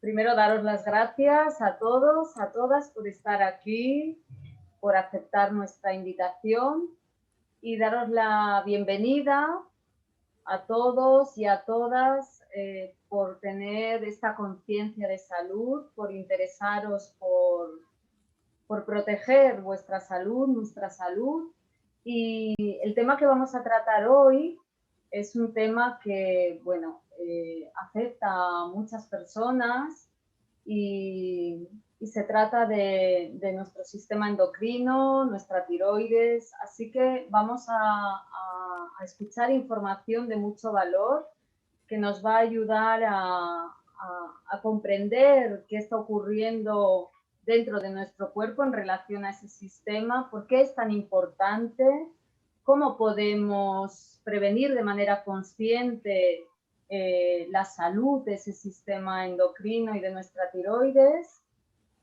Primero daros las gracias a todos, a todas por estar aquí, por aceptar nuestra invitación y daros la bienvenida a todos y a todas por tener esta conciencia de salud, por interesaros por proteger vuestra salud, nuestra salud. Y el tema que vamos a tratar hoy es un tema que, bueno, afecta a muchas personas y se trata de nuestro sistema endocrino, nuestra tiroides, así que vamos a escuchar información de mucho valor que nos va a ayudar a comprender qué está ocurriendo dentro de nuestro cuerpo en relación a ese sistema, por qué es tan importante, cómo podemos prevenir de manera consciente la salud de ese sistema endocrino y de nuestra tiroides.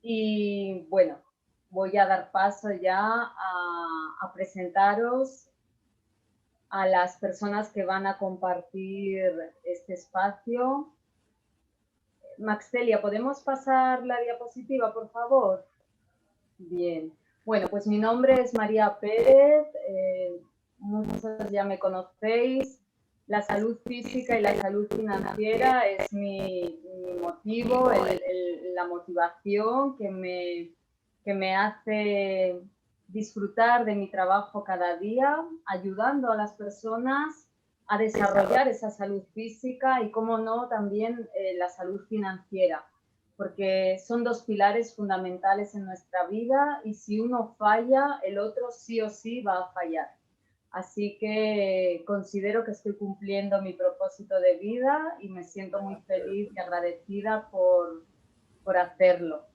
Y bueno, voy a dar paso ya a presentaros a las personas que van a compartir este espacio. Maxtelia, ¿podemos pasar la diapositiva, por favor? Bien. Bueno, pues mi nombre es María Pérez, muchos ya me conocéis. La salud física y la salud financiera es mi motivo, la motivación que me hace disfrutar de mi trabajo cada día, ayudando a las personas a desarrollar esa salud física y, cómo no, también la salud financiera, porque son dos pilares fundamentales en nuestra vida y si uno falla, el otro sí o sí va a fallar. Así que considero que estoy cumpliendo mi propósito de vida y me siento muy feliz y agradecida por hacerlo.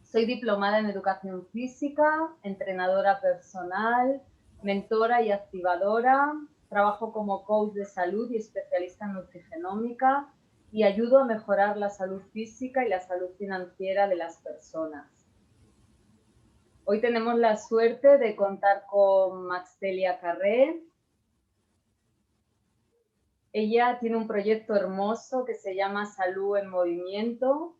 Soy diplomada en educación física, entrenadora personal, mentora y activadora. Trabajo como coach de salud y especialista en nutrigenómica y ayudo a mejorar la salud física y la salud financiera de las personas. Hoy tenemos la suerte de contar con Maxtelia Carré. Ella tiene un proyecto hermoso que se llama Salud en Movimiento,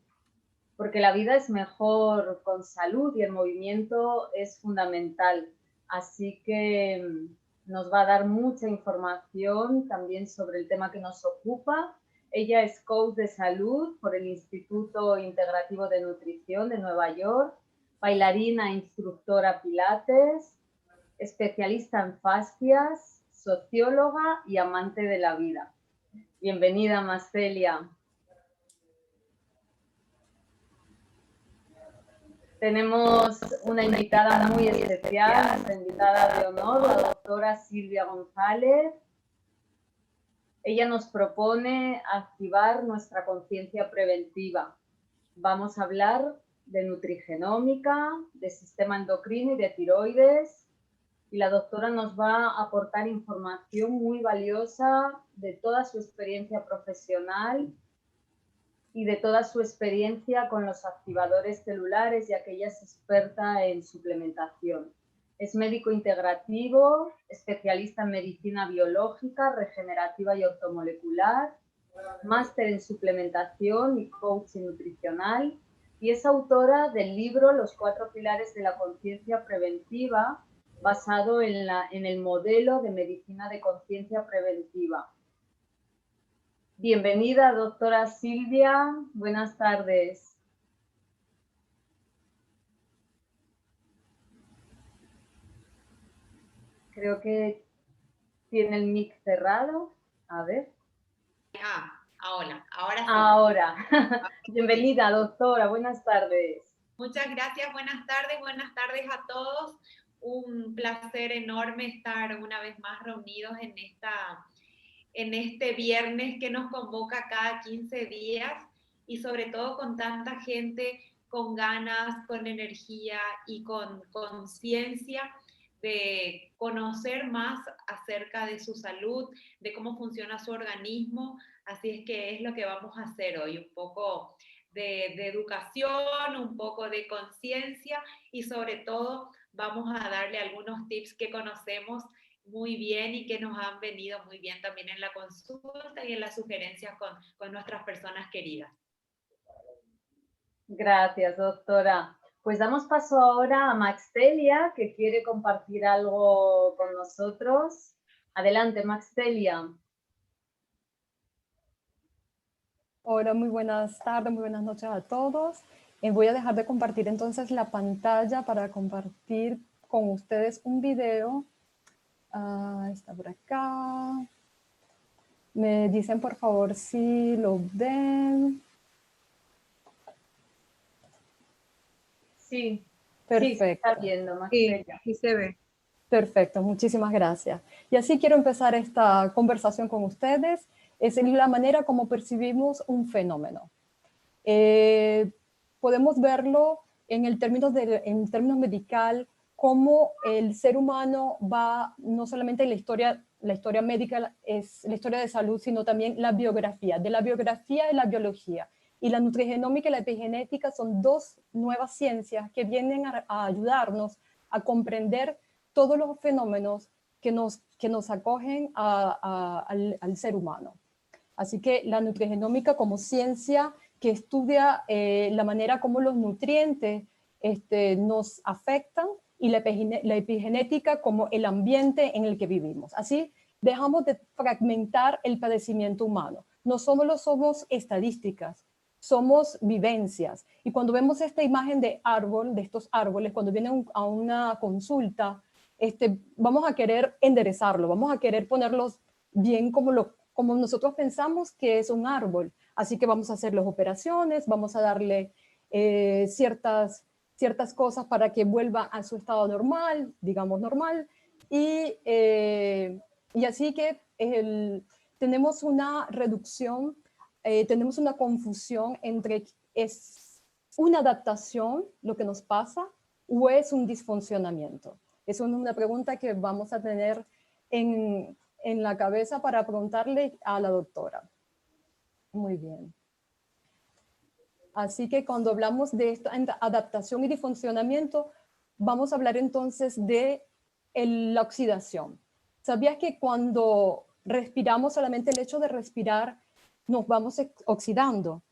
porque la vida es mejor con salud y el movimiento es fundamental. Así que nos va a dar mucha información también sobre el tema que nos ocupa. Ella es coach de salud por el Instituto Integrativo de Nutrición de Nueva York, bailarina e instructora pilates, especialista en fascias, socióloga y amante de la vida. Bienvenida, Maxtelia. Tenemos una invitada muy especial, nuestra invitada de honor, la doctora Silvia González. Ella nos propone activar nuestra conciencia preventiva. Vamos a hablar de nutrigenómica, de sistema endocrino y de tiroides. Y la doctora nos va a aportar información muy valiosa de toda su experiencia profesional y de toda su experiencia con los activadores celulares, ya que ella es experta en suplementación. Es médico integrativo, especialista en medicina biológica, regenerativa y ortomolecular, máster en suplementación y coaching nutricional, y es autora del libro Los 4 pilares de la conciencia preventiva, basado en el modelo de medicina de conciencia preventiva. Bienvenida, doctora Silvia. Buenas tardes. Creo que tiene el mic cerrado. A ver. Ahora sí. Ahora. Bienvenida, doctora. Buenas tardes. Muchas gracias. Buenas tardes a todos. Un placer enorme estar una vez más reunidos en este viernes que nos convoca cada 15 días y sobre todo con tanta gente con ganas, con energía y con conciencia de conocer más acerca de su salud, de cómo funciona su organismo. Así es que es lo que vamos a hacer hoy, un poco de educación, un poco de conciencia y sobre todo vamos a darle algunos tips que conocemos muy bien y que nos han venido muy bien también en la consulta y en las sugerencias con nuestras personas queridas. Gracias, doctora. Pues damos paso ahora a Maxtelia, que quiere compartir algo con nosotros. Adelante, Maxtelia. Hola, muy buenas tardes, muy buenas noches a todos. Voy a dejar de compartir entonces la pantalla para compartir con ustedes un video. Está por acá. Me dicen por favor si lo ven. Sí, sí, se está Perfecto. viendo, Sí, Maxtelia. sí se ve. Perfecto, muchísimas gracias. Y así quiero empezar esta conversación con ustedes. Es la manera como percibimos un fenómeno. Podemos verlo en términos medical, cómo el ser humano va, no solamente la historia médica es la historia de salud, sino también la biografía. De la biografía y la biología. Y la nutrigenómica y la epigenética son dos nuevas ciencias que vienen a ayudarnos a comprender todos los fenómenos que nos acogen al ser humano. Así que la nutrigenómica como ciencia que estudia la manera como los nutrientes nos afectan y la epigenética como el ambiente en el que vivimos. Así dejamos de fragmentar el padecimiento humano. No somos estadísticas, somos vivencias. Y cuando vemos esta imagen de estos árboles, cuando vienen a una consulta, vamos a querer enderezarlo, vamos a querer ponerlos bien como nosotros pensamos que es un árbol. Así que vamos a hacer las operaciones, vamos a darle ciertas cosas para que vuelva a su estado normal, digamos normal, y así que tenemos una reducción, tenemos una confusión entre es una adaptación lo que nos pasa o es un disfuncionamiento. Es una pregunta que vamos a tener en la cabeza para preguntarle a la doctora. Muy bien. Así que cuando hablamos de esta adaptación y disfuncionamiento, vamos a hablar entonces de la oxidación. ¿Sabías que cuando respiramos, solamente el hecho de respirar, nos vamos oxidando?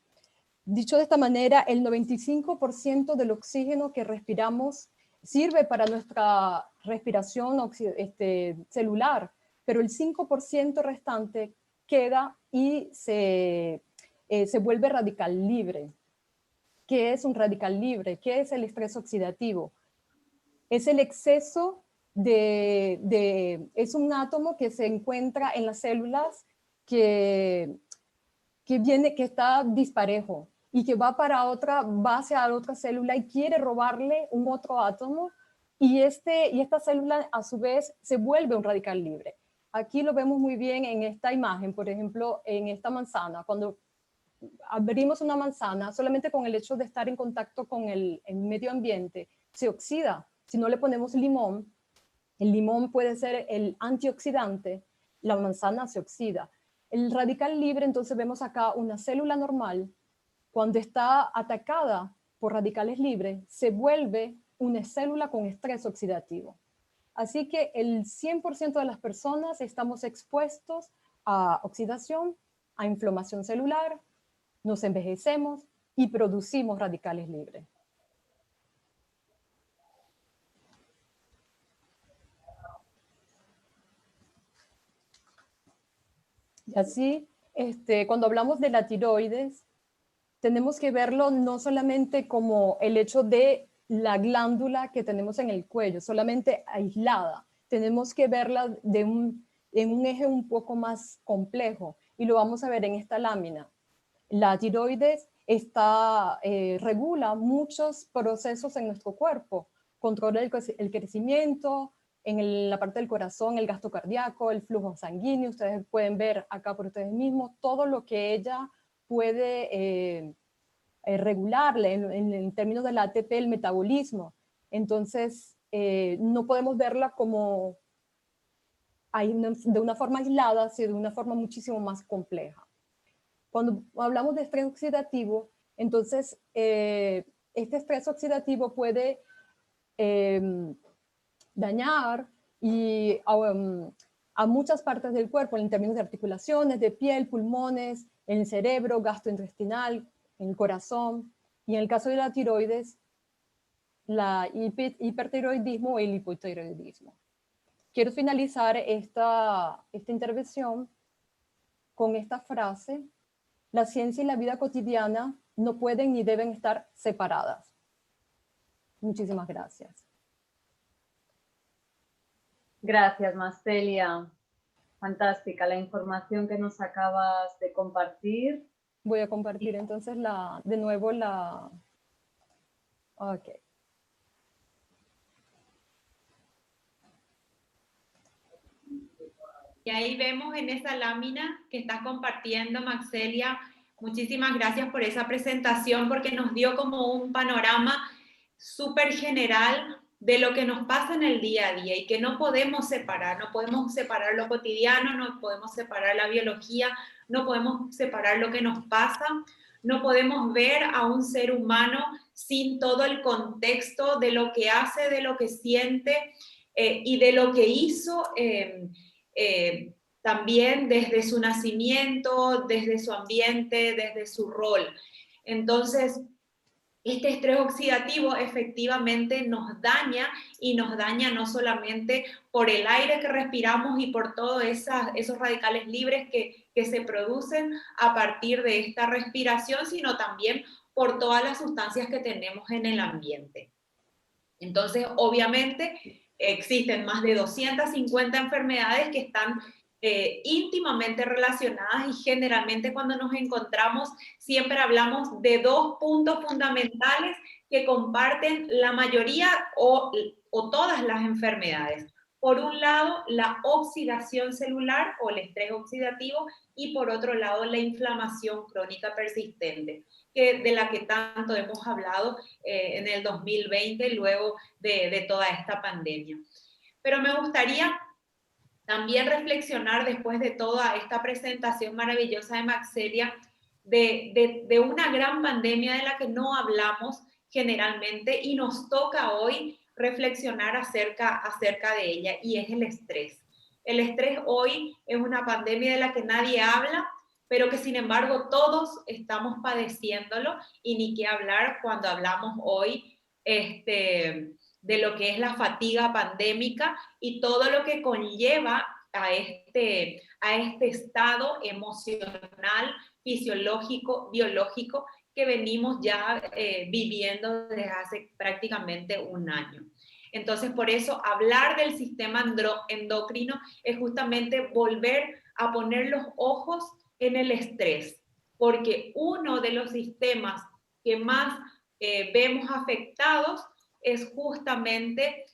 Dicho de esta manera, el 95% del oxígeno que respiramos sirve para nuestra respiración celular, pero el 5% restante queda y se vuelve radical libre. ¿Qué es un radical libre? ¿Qué es el estrés oxidativo? Es el exceso es un átomo que se encuentra en las células que está disparejo y que va hacia otra célula y quiere robarle un otro átomo y esta célula a su vez se vuelve un radical libre. Aquí lo vemos muy bien en esta imagen, por ejemplo, en esta manzana. Cuando abrimos una manzana, solamente con el hecho de estar en contacto con el medio ambiente, se oxida. Si no le ponemos limón, el limón puede ser el antioxidante, la manzana se oxida. El radical libre, entonces vemos acá una célula normal, cuando está atacada por radicales libres, se vuelve una célula con estrés oxidativo. Así que el 100% de las personas estamos expuestos a oxidación, a inflamación celular, nos envejecemos y producimos radicales libres. Y así, cuando hablamos de la tiroides, tenemos que verlo no solamente como el hecho de la glándula que tenemos en el cuello, solamente aislada. Tenemos que verla en un eje un poco más complejo y lo vamos a ver en esta lámina. La tiroides regula muchos procesos en nuestro cuerpo, controla el crecimiento, en la parte del corazón, el gasto cardíaco, el flujo sanguíneo. Ustedes pueden ver acá por ustedes mismos todo lo que ella puede regularle en términos del ATP, el metabolismo. Entonces, no podemos verla como de una forma aislada, sino de una forma muchísimo más compleja. Cuando hablamos de estrés oxidativo, entonces este estrés oxidativo puede dañar a muchas partes del cuerpo en términos de articulaciones, de piel, pulmones, en el cerebro, gastrointestinal, en el corazón. Y en el caso de la tiroides, la hipertiroidismo o el hipotiroidismo. Quiero finalizar esta intervención con esta frase: la ciencia y la vida cotidiana no pueden ni deben estar separadas. Muchísimas gracias. Gracias, Marcelia. Fantástica la información que nos acabas de compartir. Voy a compartir entonces de nuevo Ok. Y ahí vemos en esa lámina que estás compartiendo, Maxelia. Muchísimas gracias por esa presentación, porque nos dio como un panorama súper general de lo que nos pasa en el día a día y que no podemos separar lo cotidiano, no podemos separar la biología, no podemos separar lo que nos pasa, no podemos ver a un ser humano sin todo el contexto de lo que hace, de lo que siente y de lo que hizo también desde su nacimiento, desde su ambiente, desde su rol. Entonces, este estrés oxidativo efectivamente nos daña, y nos daña no solamente por el aire que respiramos y por todos esos radicales libres que se producen a partir de esta respiración, sino también por todas las sustancias que tenemos en el ambiente. Entonces, obviamente, existen más de 250 enfermedades que están íntimamente relacionadas, y generalmente cuando nos encontramos siempre hablamos de dos puntos fundamentales que comparten la mayoría o todas las enfermedades. Por un lado, la oxidación celular o el estrés oxidativo, y por otro lado, la inflamación crónica persistente, de la que tanto hemos hablado en el 2020, luego de toda esta pandemia. Pero me gustaría también reflexionar, después de toda esta presentación maravillosa de Maxelia, de una gran pandemia de la que no hablamos generalmente y nos toca hoy reflexionar acerca de ella, y es el estrés. El estrés hoy es una pandemia de la que nadie habla, pero que sin embargo todos estamos padeciéndolo, y ni qué hablar cuando hablamos hoy de lo que es la fatiga pandémica y todo lo que conlleva a este estado emocional, fisiológico, biológico que venimos ya viviendo desde hace prácticamente un año. Entonces, por eso hablar del sistema endocrino es justamente volver a poner los ojos en el estrés, porque uno de los sistemas que más vemos afectados es justamente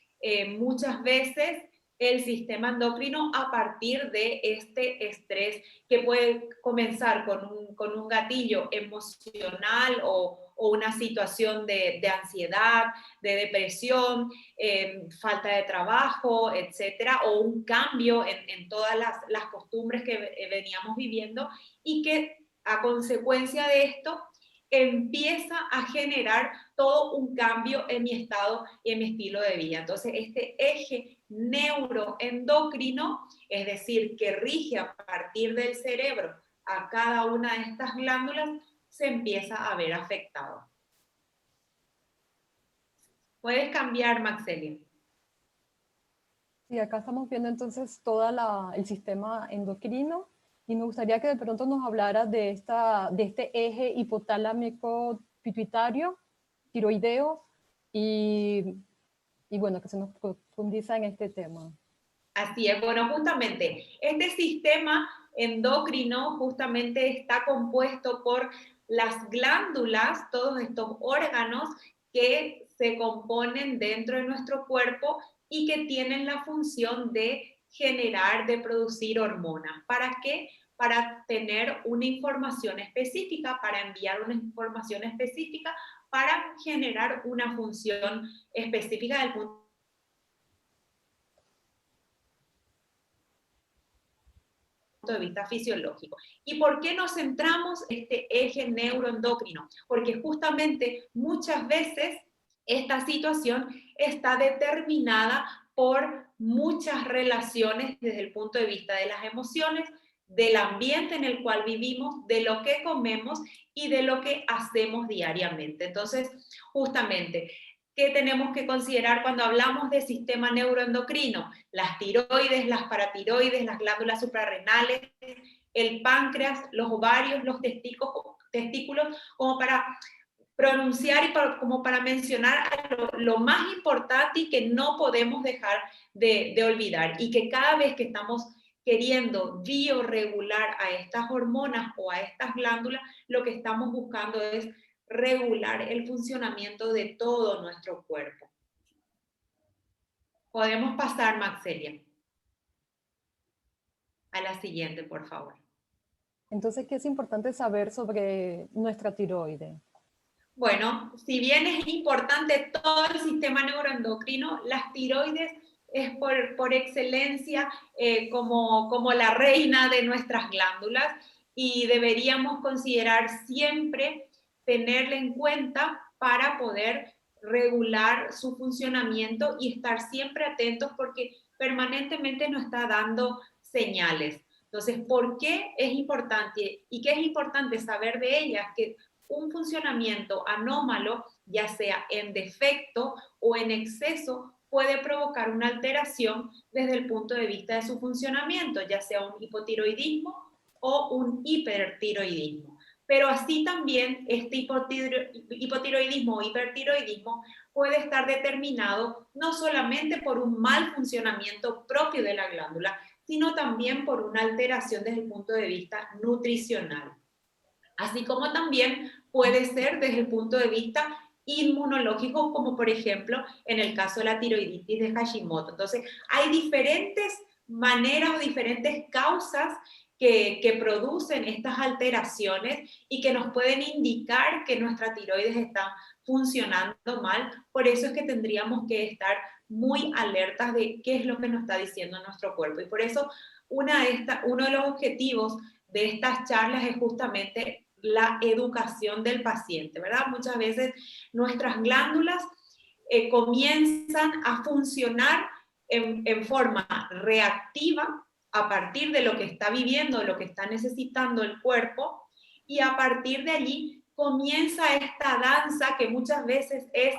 muchas veces el sistema endocrino, a partir de este estrés que puede comenzar con un gatillo emocional o una situación de ansiedad, de depresión, falta de trabajo, etcétera, o un cambio en todas las costumbres que veníamos viviendo, y que a consecuencia de esto empieza a generar todo un cambio en mi estado y en mi estilo de vida. Entonces, este eje neuroendocrino, es decir, que rige a partir del cerebro a cada una de estas glándulas, se empieza a ver afectado. Puedes cambiar, Maxelia. Sí, acá estamos viendo entonces todo el sistema endocrino, y me gustaría que de pronto nos hablara de este eje hipotalámico pituitario, tiroideo, y bueno, que se nos profundiza en este tema. Así es, bueno, justamente este sistema endocrino justamente está compuesto por las glándulas, todos estos órganos que se componen dentro de nuestro cuerpo y que tienen la función de generar, de producir hormonas. ¿Para qué? Para tener una información específica, para enviar una información específica, para generar una función específica del punto de vista fisiológico. ¿Y por qué nos centramos en este eje neuroendocrino? Porque justamente muchas veces esta situación está determinada por muchas relaciones desde el punto de vista de las emociones, del ambiente en el cual vivimos, de lo que comemos y de lo que hacemos diariamente. Entonces, justamente, ¿qué tenemos que considerar cuando hablamos de sistema neuroendocrino? Las tiroides, las paratiroides, las glándulas suprarrenales, el páncreas, los ovarios, los testículos, como para pronunciar y como para mencionar lo más importante y que no podemos dejar de olvidar, y que cada vez que estamos queriendo bioregular a estas hormonas o a estas glándulas, lo que estamos buscando es regular el funcionamiento de todo nuestro cuerpo. Podemos pasar, Maxelia, a la siguiente, por favor. Entonces, ¿qué es importante saber sobre nuestra tiroides? Bueno, si bien es importante todo el sistema neuroendocrino, las tiroides es por excelencia como la reina de nuestras glándulas, y deberíamos considerar siempre tenerla en cuenta para poder regular su funcionamiento y estar siempre atentos, porque permanentemente nos está dando señales. Entonces, ¿por qué es importante? ¿Y qué es importante saber de ellas? Que un funcionamiento anómalo, ya sea en defecto o en exceso, puede provocar una alteración desde el punto de vista de su funcionamiento, ya sea un hipotiroidismo o un hipertiroidismo. Pero así también este hipotiroidismo o hipertiroidismo puede estar determinado no solamente por un mal funcionamiento propio de la glándula, sino también por una alteración desde el punto de vista nutricional. Así como también puede ser desde el punto de vista inmunológico, como por ejemplo en el caso de la tiroiditis de Hashimoto. Entonces, hay diferentes maneras o diferentes causas que producen estas alteraciones y que nos pueden indicar que nuestra tiroides está funcionando mal. Por eso es que tendríamos que estar muy alertas de qué es lo que nos está diciendo nuestro cuerpo. Y por eso uno de los objetivos de estas charlas es justamente la educación del paciente, ¿verdad? Muchas veces nuestras glándulas comienzan a funcionar en forma reactiva a partir de lo que está viviendo, de lo que está necesitando el cuerpo, y a partir de allí comienza esta danza que muchas veces es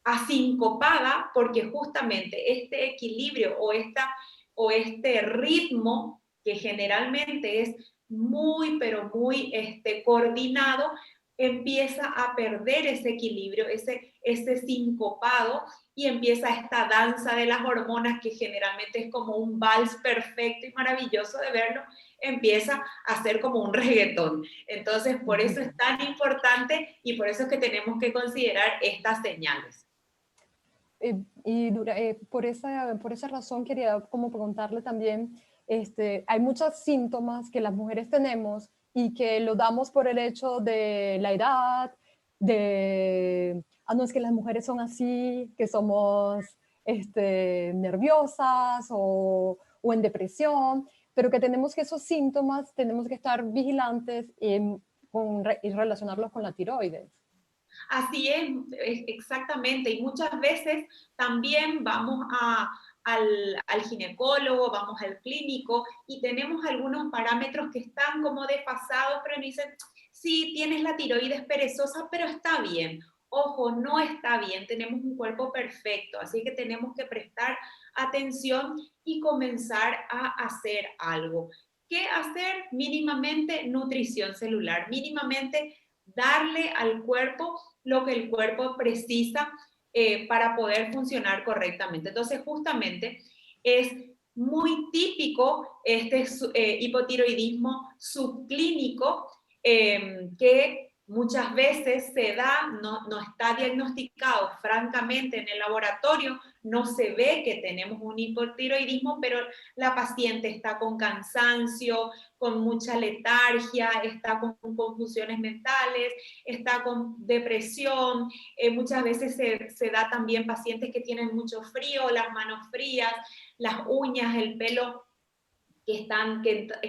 asincopada, porque justamente este equilibrio o este ritmo que generalmente es muy, pero muy coordinado, empieza a perder ese equilibrio, ese sincopado, y empieza esta danza de las hormonas, que generalmente es como un vals perfecto y maravilloso de verlo, empieza a ser como un reggaetón. Entonces, por eso es tan importante y por eso es que tenemos que considerar estas señales. Por esa razón quería como preguntarle también, hay muchos síntomas que las mujeres tenemos y que lo damos por el hecho de la edad, no, es que las mujeres son así, que somos nerviosas o en depresión, pero que tenemos que esos síntomas, tenemos que estar vigilantes y relacionarlos con la tiroides. Así es, exactamente. Y muchas veces también vamos al ginecólogo, vamos al clínico y tenemos algunos parámetros que están como desfasados, pero me dicen, sí, tienes la tiroides perezosa, pero está bien. Ojo, no está bien, tenemos un cuerpo perfecto, así que tenemos que prestar atención y comenzar a hacer algo. ¿Qué hacer? Mínimamente nutrición celular, mínimamente darle al cuerpo lo que el cuerpo precisa para poder funcionar correctamente. Entonces, justamente es muy típico este hipotiroidismo subclínico que muchas veces se da, no está diagnosticado francamente en el laboratorio, no se ve que tenemos un hipotiroidismo, pero la paciente está con cansancio, con mucha letargia, está con confusiones mentales, está con depresión, muchas veces se da también pacientes que tienen mucho frío, las manos frías, las uñas, el pelo que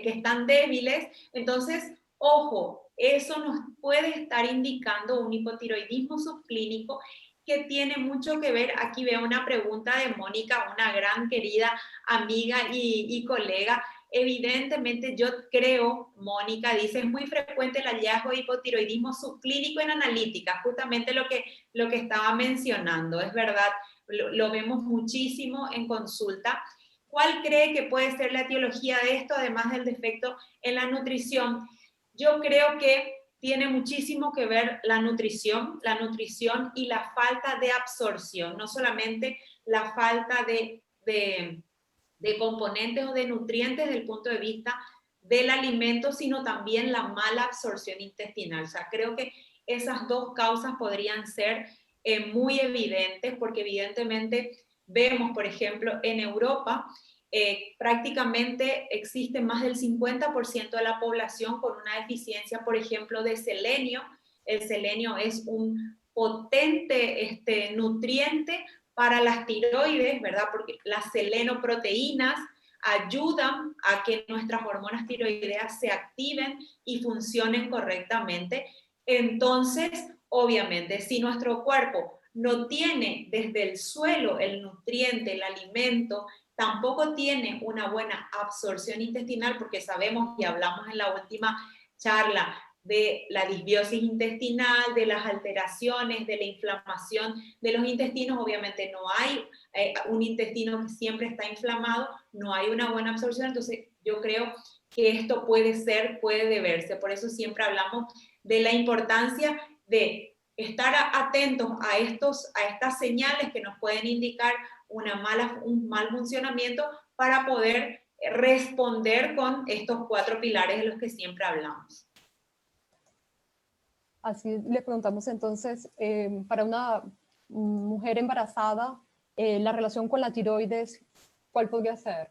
están débiles. Entonces, ojo, eso nos puede estar indicando un hipotiroidismo subclínico que tiene mucho que ver. Aquí veo una pregunta de Mónica, una gran querida amiga y colega. evidentemente yo creo, Mónica dice, es muy frecuente el hallazgo de hipotiroidismo subclínico en analítica, justamente lo que estaba mencionando, es verdad, lo vemos muchísimo en consulta. ¿Cuál cree que puede ser la etiología de esto, además del defecto en la nutrición? Yo creo que tiene muchísimo que ver la nutrición y la falta de absorción, no solamente la falta de componentes o de nutrientes desde el punto de vista del alimento, sino también la mala absorción intestinal. O sea, creo que esas dos causas podrían ser muy evidentes, porque evidentemente vemos, por ejemplo, en Europa, prácticamente existe más del 50% de la población con una deficiencia, por ejemplo, de selenio. El selenio es un potente nutriente para las tiroides, ¿verdad? Porque las selenoproteínas ayudan a que nuestras hormonas tiroideas se activen y funcionen correctamente. Entonces, obviamente, si nuestro cuerpo no tiene desde el suelo el nutriente, el alimento, tampoco tiene una buena absorción intestinal, porque sabemos y hablamos en la última charla de la disbiosis intestinal, de las alteraciones, de la inflamación de los intestinos. Obviamente no hay un intestino que siempre está inflamado, no hay una buena absorción, entonces yo creo que esto puede deberse. Por eso siempre hablamos de la importancia de estar atentos a estas señales que nos pueden indicar un mal funcionamiento para poder responder con estos 4 pilares de los que siempre hablamos. Así le preguntamos entonces, para una mujer embarazada, la relación con la tiroides, ¿cuál podría ser?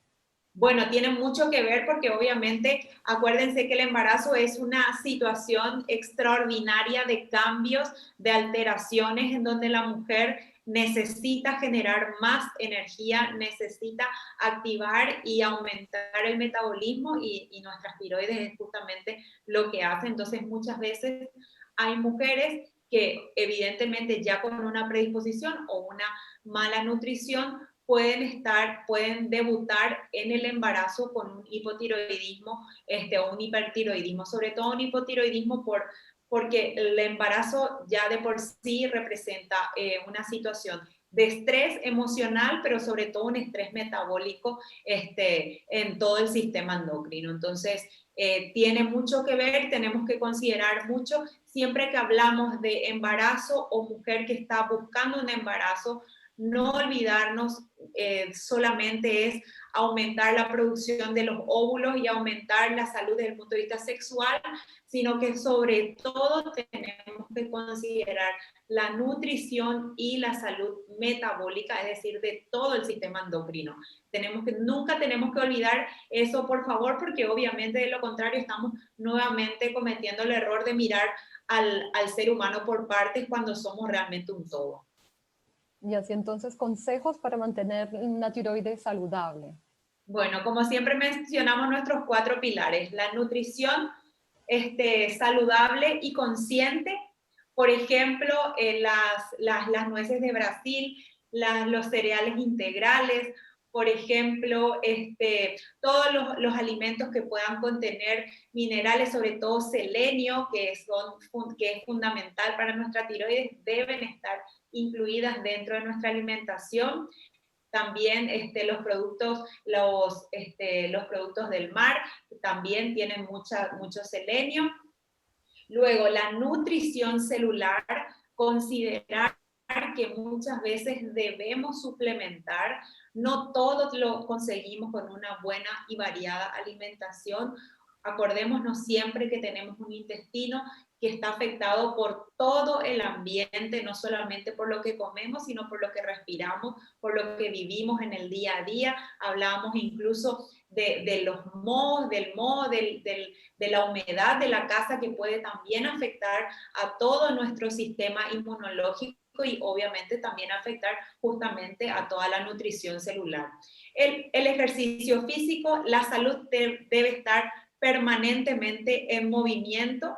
Bueno, tiene mucho que ver porque obviamente acuérdense que el embarazo es una situación extraordinaria de cambios, de alteraciones en donde la mujer necesita generar más energía, necesita activar y aumentar el metabolismo y nuestras tiroides es justamente lo que hace. Entonces muchas veces hay mujeres que evidentemente ya con una predisposición o una mala nutrición pueden debutar en el embarazo con un hipotiroidismo o un hipertiroidismo, sobre todo un hipotiroidismo porque el embarazo ya de por sí representa una situación de estrés emocional, pero sobre todo un estrés metabólico en todo el sistema endocrino. Entonces, tiene mucho que ver, tenemos que considerar mucho, siempre que hablamos de embarazo o mujer que está buscando un embarazo, no olvidarnos solamente es aumentar la producción de los óvulos y aumentar la salud desde el punto de vista sexual, sino que sobre todo tenemos que considerar la nutrición y la salud metabólica, es decir, de todo el sistema endocrino. Nunca tenemos que olvidar eso, por favor, porque obviamente de lo contrario estamos nuevamente cometiendo el error de mirar al ser humano por partes cuando somos realmente un todo. Y así entonces, consejos para mantener una tiroides saludable. Bueno, como siempre mencionamos nuestros 4 pilares, la nutrición saludable y consciente, por ejemplo, las nueces de Brasil, los cereales integrales, por ejemplo, todos los alimentos que puedan contener minerales, sobre todo selenio, que es fundamental para nuestra tiroides, deben estar incluidas dentro de nuestra alimentación. También los productos del mar también tienen mucho selenio. Luego, la nutrición celular, considerar que muchas veces debemos suplementar, no todo lo conseguimos con una buena y variada alimentación. Acordémonos siempre que tenemos un intestino que está afectado por todo el ambiente, no solamente por lo que comemos, sino por lo que respiramos, por lo que vivimos en el día a día. Hablábamos incluso de los mohos, de la humedad de la casa, que puede también afectar a todo nuestro sistema inmunológico y obviamente también afectar justamente a toda la nutrición celular. El ejercicio físico, la salud debe estar permanentemente en movimiento,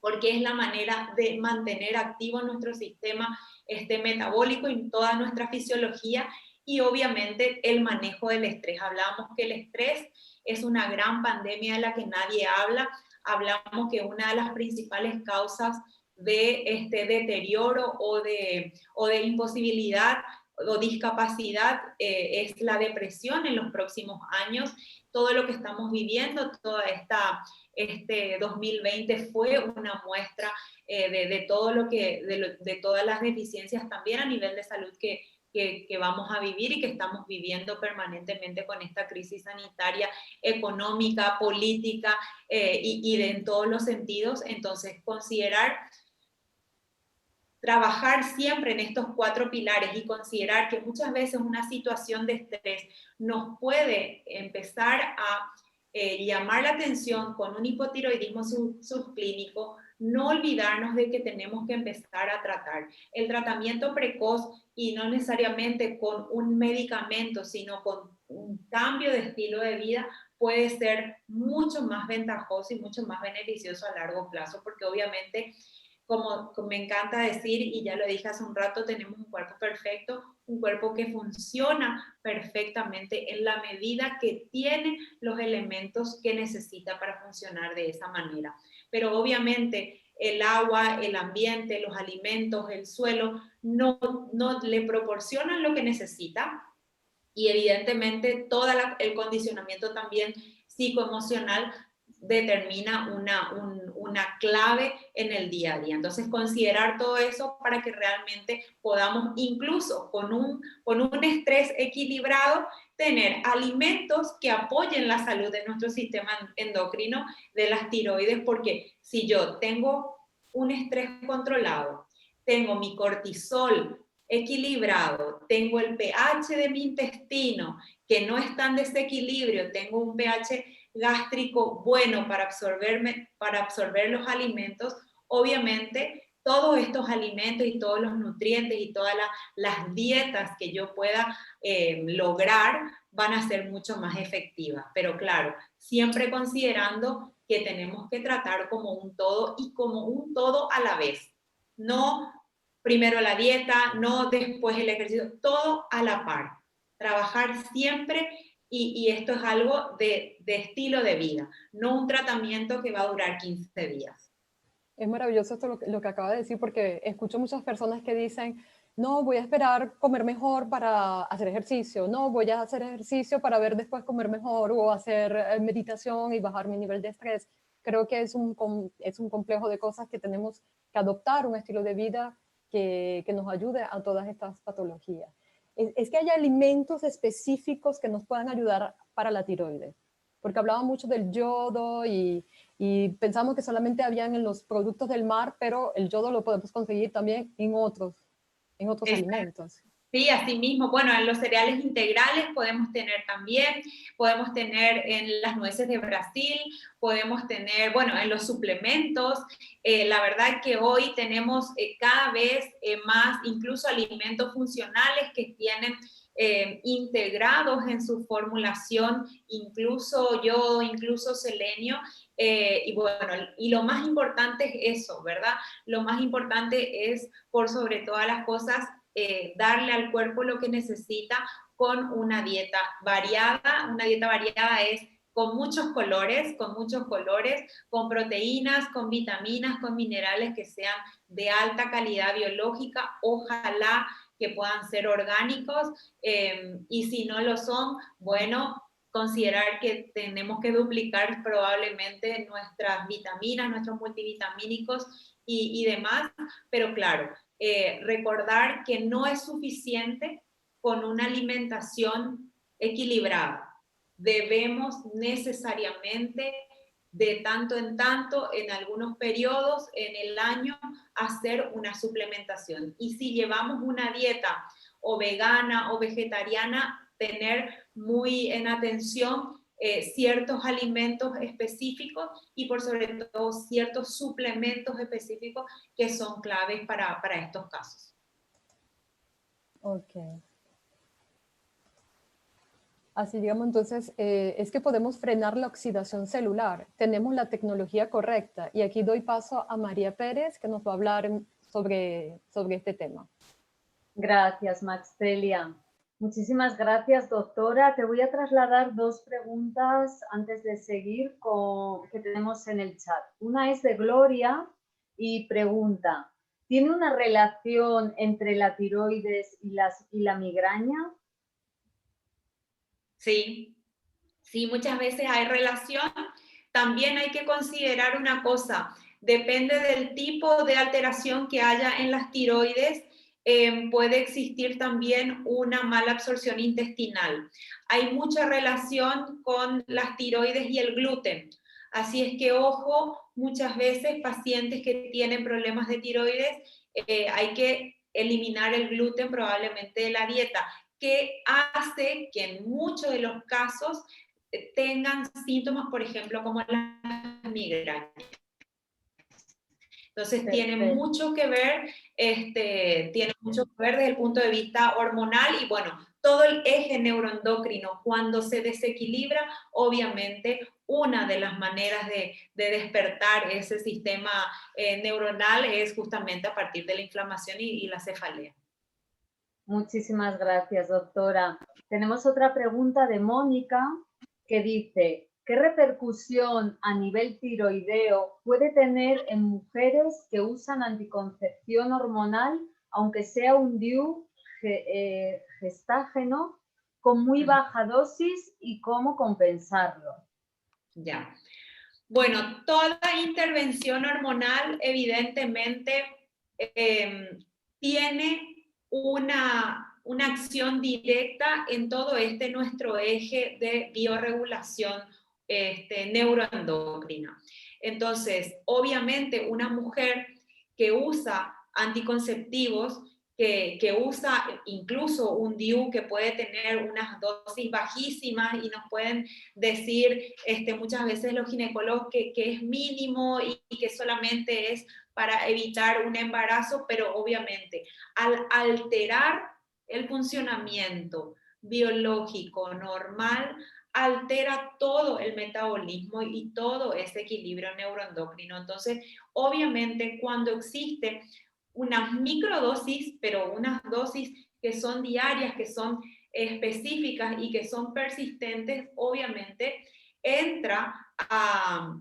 porque es la manera de mantener activo nuestro sistema metabólico y toda nuestra fisiología, y obviamente el manejo del estrés. Hablábamos que el estrés es una gran pandemia de la que nadie habla. Hablamos que una de las principales causas de este deterioro o de imposibilidad o discapacidad es la depresión en los próximos años. Todo lo que estamos viviendo, este 2020 fue una muestra de todo lo que, de todas las deficiencias también a nivel de salud que vamos a vivir y que estamos viviendo permanentemente con esta crisis sanitaria, económica, política en todos los sentidos. Entonces, trabajar siempre en estos 4 pilares y considerar que muchas veces una situación de estrés nos puede empezar a llamar la atención con un hipotiroidismo subclínico, no olvidarnos de que tenemos que empezar a tratar. El tratamiento precoz, y no necesariamente con un medicamento, sino con un cambio de estilo de vida, puede ser mucho más ventajoso y mucho más beneficioso a largo plazo, porque obviamente, como me encanta decir, y ya lo dije hace un rato, tenemos un cuerpo perfecto, un cuerpo que funciona perfectamente en la medida que tiene los elementos que necesita para funcionar de esa manera. Pero obviamente el agua, el ambiente, los alimentos, el suelo, no le proporcionan lo que necesita, y evidentemente todo el condicionamiento también psicoemocional determina una clave en el día a día. Entonces, considerar todo eso para que realmente podamos, incluso con un estrés equilibrado, tener alimentos que apoyen la salud de nuestro sistema endocrino, de las tiroides, porque si yo tengo un estrés controlado, tengo mi cortisol equilibrado, tengo el pH de mi intestino que no está en desequilibrio, tengo un pH gástrico bueno para absorber los alimentos, obviamente todos estos alimentos y todos los nutrientes y todas las dietas que yo pueda lograr van a ser mucho más efectivas. Pero claro, siempre considerando que tenemos que tratar como un todo y como un todo a la vez. No primero la dieta, no después el ejercicio, todo a la par. Trabajar siempre, y esto es algo de estilo de vida, no un tratamiento que va a durar 15 días. Es maravilloso esto lo que acaba de decir, porque escucho muchas personas que dicen, no, voy a esperar comer mejor para hacer ejercicio, no, voy a hacer ejercicio para ver después comer mejor, o hacer meditación y bajar mi nivel de estrés. Creo que es un complejo de cosas que tenemos que adoptar, un estilo de vida que nos ayude a todas estas patologías. Es que hay alimentos específicos que nos puedan ayudar para la tiroides, porque hablaba mucho del yodo y pensamos que solamente habían en los productos del mar, pero el yodo lo podemos conseguir también en otros alimentos. Sí, así mismo. Bueno, en los cereales integrales podemos tener también, podemos tener en las nueces de Brasil, podemos tener, bueno, en los suplementos. La verdad que hoy tenemos cada vez más, incluso alimentos funcionales que tienen integrados en su formulación, incluso yodo, incluso selenio. Y bueno, y lo más importante es eso, ¿verdad? Lo más importante es, por sobre todas las cosas, darle al cuerpo lo que necesita con una dieta variada. Una dieta variada es con muchos colores, con proteínas, con vitaminas, con minerales que sean de alta calidad biológica, ojalá que puedan ser orgánicos, y si no lo son, bueno, considerar que tenemos que duplicar probablemente nuestras vitaminas, nuestros multivitamínicos y demás, pero claro, recordar que no es suficiente con una alimentación equilibrada. Debemos necesariamente, de tanto en tanto, en algunos periodos en el año, hacer una suplementación. Y si llevamos una dieta o vegana o vegetariana, tener muy en atención ciertos alimentos específicos y por sobre todo ciertos suplementos específicos que son claves para estos casos. Ok. Así digamos, entonces, es que podemos frenar la oxidación celular. Tenemos la tecnología correcta. Y aquí doy paso a María Pérez, que nos va a hablar sobre este tema. Gracias, Maxtelia. Muchísimas gracias, doctora. Te voy a trasladar dos preguntas antes de seguir que tenemos en el chat. Una es de Gloria y pregunta, ¿tiene una relación entre la tiroides y la migraña? Sí, sí, muchas veces hay relación. También hay que considerar una cosa, depende del tipo de alteración que haya en las tiroides, puede existir también una mala absorción intestinal. Hay mucha relación con las tiroides y el gluten. Así es que, ojo, muchas veces pacientes que tienen problemas de tiroides, hay que eliminar el gluten probablemente de la dieta, que hace que en muchos de los casos tengan síntomas, por ejemplo, como la migraña. Entonces tiene mucho que ver, tiene mucho que ver desde el punto de vista hormonal y bueno, todo el eje neuroendocrino cuando se desequilibra, obviamente una de las maneras de despertar ese sistema neuronal es justamente a partir de la inflamación y la cefalea. Muchísimas gracias, doctora. Tenemos otra pregunta de Mónica que dice, ¿qué repercusión a nivel tiroideo puede tener en mujeres que usan anticoncepción hormonal, aunque sea un DIU gestágeno, con muy baja dosis y cómo compensarlo? Ya. Bueno, toda intervención hormonal evidentemente tiene una acción directa en todo nuestro eje de bioregulación neuroendocrina. Entonces, obviamente, una mujer que usa anticonceptivos, que usa incluso un DIU que puede tener unas dosis bajísimas y nos pueden decir muchas veces los ginecólogos que es mínimo y que solamente es para evitar un embarazo, pero obviamente al alterar el funcionamiento biológico normal, altera todo el metabolismo y todo ese equilibrio neuroendocrino. Entonces, obviamente, cuando existe unas microdosis, pero unas dosis que son diarias, que son específicas y que son persistentes, obviamente entra a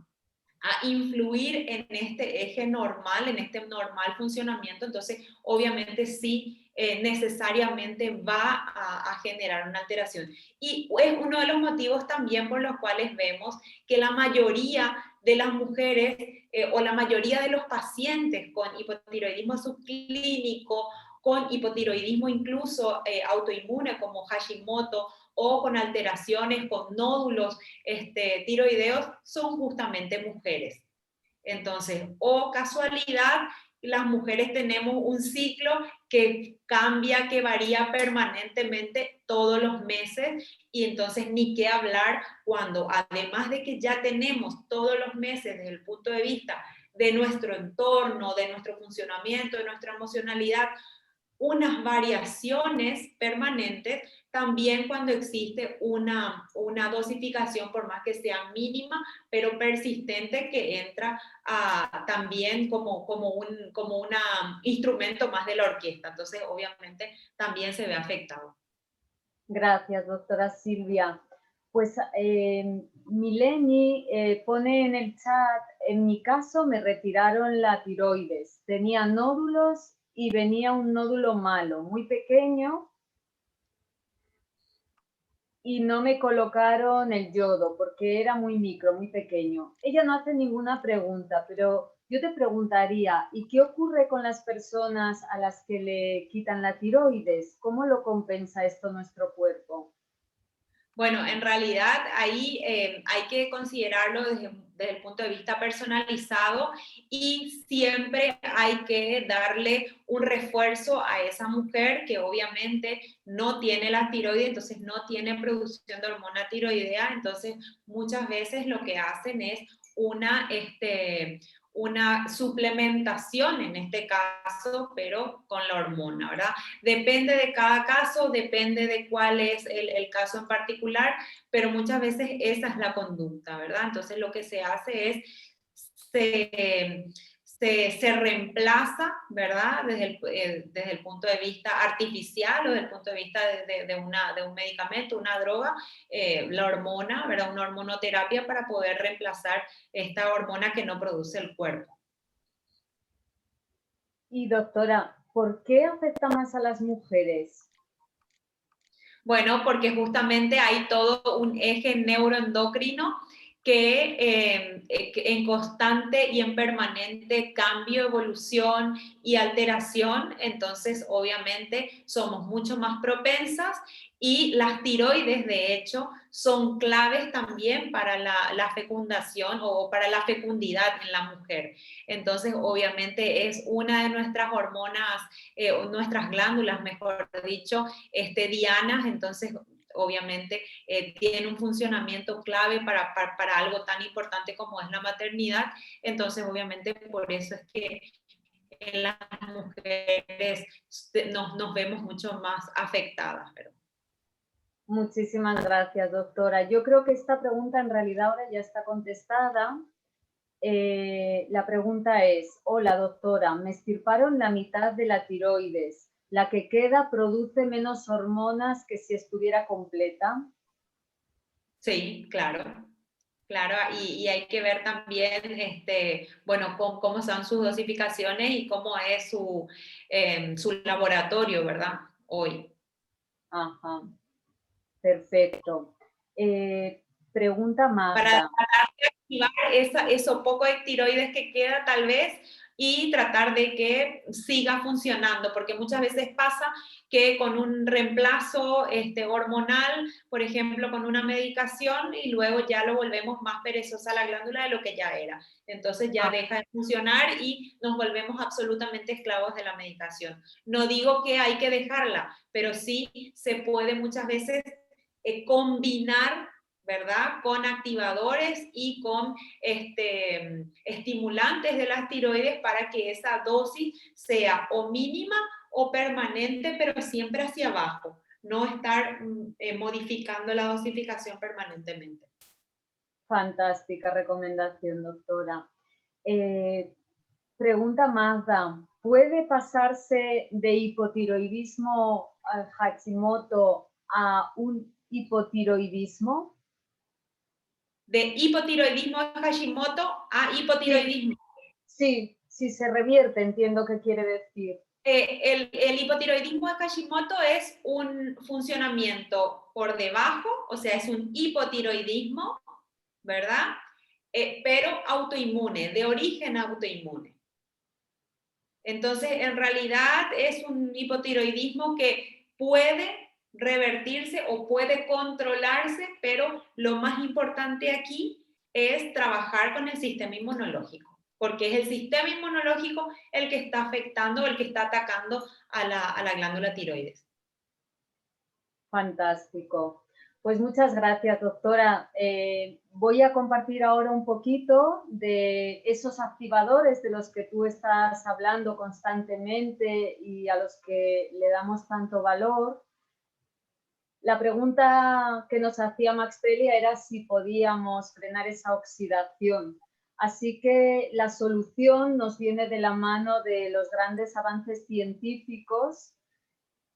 influir en este eje normal, en este normal funcionamiento, entonces obviamente sí, necesariamente va a generar una alteración. Y es uno de los motivos también por los cuales vemos que la mayoría de las mujeres o la mayoría de los pacientes con hipotiroidismo subclínico, con hipotiroidismo incluso autoinmune como Hashimoto o con alteraciones, con nódulos tiroideos, son justamente mujeres. Entonces, o casualidad, las mujeres tenemos un ciclo que cambia, que varía permanentemente todos los meses y entonces ni qué hablar cuando además de que ya tenemos todos los meses desde el punto de vista de nuestro entorno, de nuestro funcionamiento, de nuestra emocionalidad, unas variaciones permanentes, también cuando existe una dosificación, por más que sea mínima, pero persistente, que entra también como un instrumento más de la orquesta. Entonces, obviamente, también se ve afectado. Gracias, doctora Silvia. Pues Mileni pone en el chat, en mi caso me retiraron la tiroides, tenía nódulos y venía un nódulo malo, muy pequeño, y no me colocaron el yodo porque era muy micro, muy pequeño. Ella no hace ninguna pregunta, pero yo te preguntaría, ¿y qué ocurre con las personas a las que le quitan la tiroides? ¿Cómo lo compensa esto nuestro cuerpo? Bueno, en realidad ahí hay que considerarlo desde el punto de vista personalizado y siempre hay que darle un refuerzo a esa mujer que obviamente no tiene la tiroides, entonces no tiene producción de hormona tiroidea, entonces muchas veces lo que hacen es una suplementación en este caso, pero con la hormona, ¿verdad? Depende de cada caso, depende de cuál es el caso en particular, pero muchas veces esa es la conducta, ¿verdad? Entonces lo que se hace es, se reemplaza, ¿verdad? Desde el punto de vista artificial o desde el punto de vista de un medicamento, una droga, la hormona, ¿verdad? Una hormonoterapia para poder reemplazar esta hormona que no produce el cuerpo. Y doctora, ¿por qué afecta más a las mujeres? Bueno, porque justamente hay todo un eje neuroendocrino que en constante y en permanente cambio, evolución y alteración, entonces obviamente somos mucho más propensas y las tiroides de hecho son claves también para la fecundación o para la fecundidad en la mujer. Entonces obviamente es una de nuestras hormonas, nuestras glándulas, mejor dicho, dianas, entonces obviamente tiene un funcionamiento clave para algo tan importante como es la maternidad, entonces obviamente por eso es que en las mujeres nos vemos mucho más afectadas. Pero... Muchísimas gracias, doctora. Yo creo que esta pregunta en realidad ahora ya está contestada. La pregunta es, hola doctora, me extirparon la mitad de la tiroides. ¿La que queda produce menos hormonas que si estuviera completa? Sí, claro. Claro, y hay que ver también, bueno, cómo son sus dosificaciones y cómo es su laboratorio, ¿verdad? Hoy. Ajá, perfecto. Pregunta Para Magda. tratar de activar eso poco de tiroides que queda tal vez y tratar de que siga funcionando, porque muchas veces pasa que con un reemplazo hormonal, por ejemplo, con una medicación, y luego ya lo volvemos más perezosa la glándula de lo que ya era. Entonces ya deja de funcionar y nos volvemos absolutamente esclavos de la medicación. No digo que hay que dejarla, pero sí se puede muchas veces combinar, ¿verdad? Con activadores y con estimulantes de las tiroides para que esa dosis sea o mínima o permanente, pero siempre hacia abajo, no estar modificando la dosificación permanentemente. Fantástica recomendación, doctora. Pregunta Magda, ¿puede pasarse de hipotiroidismo al Hashimoto a un hipotiroidismo? De hipotiroidismo de Hashimoto a hipotiroidismo. Sí, sí, se revierte, entiendo qué quiere decir. El hipotiroidismo de Hashimoto es un funcionamiento por debajo, o sea, es un hipotiroidismo, ¿verdad? Pero autoinmune, de origen autoinmune. Entonces, en realidad es un hipotiroidismo que puede revertirse o puede controlarse, pero lo más importante aquí es trabajar con el sistema inmunológico, porque es el sistema inmunológico el que está afectando, el que está atacando a la glándula tiroides. Fantástico. Pues muchas gracias, doctora. Voy a compartir ahora un poquito de esos activadores de los que tú estás hablando constantemente y a los que le damos tanto valor. La pregunta que nos hacía Max Pelia era si podíamos frenar esa oxidación. Así que la solución nos viene de la mano de los grandes avances científicos,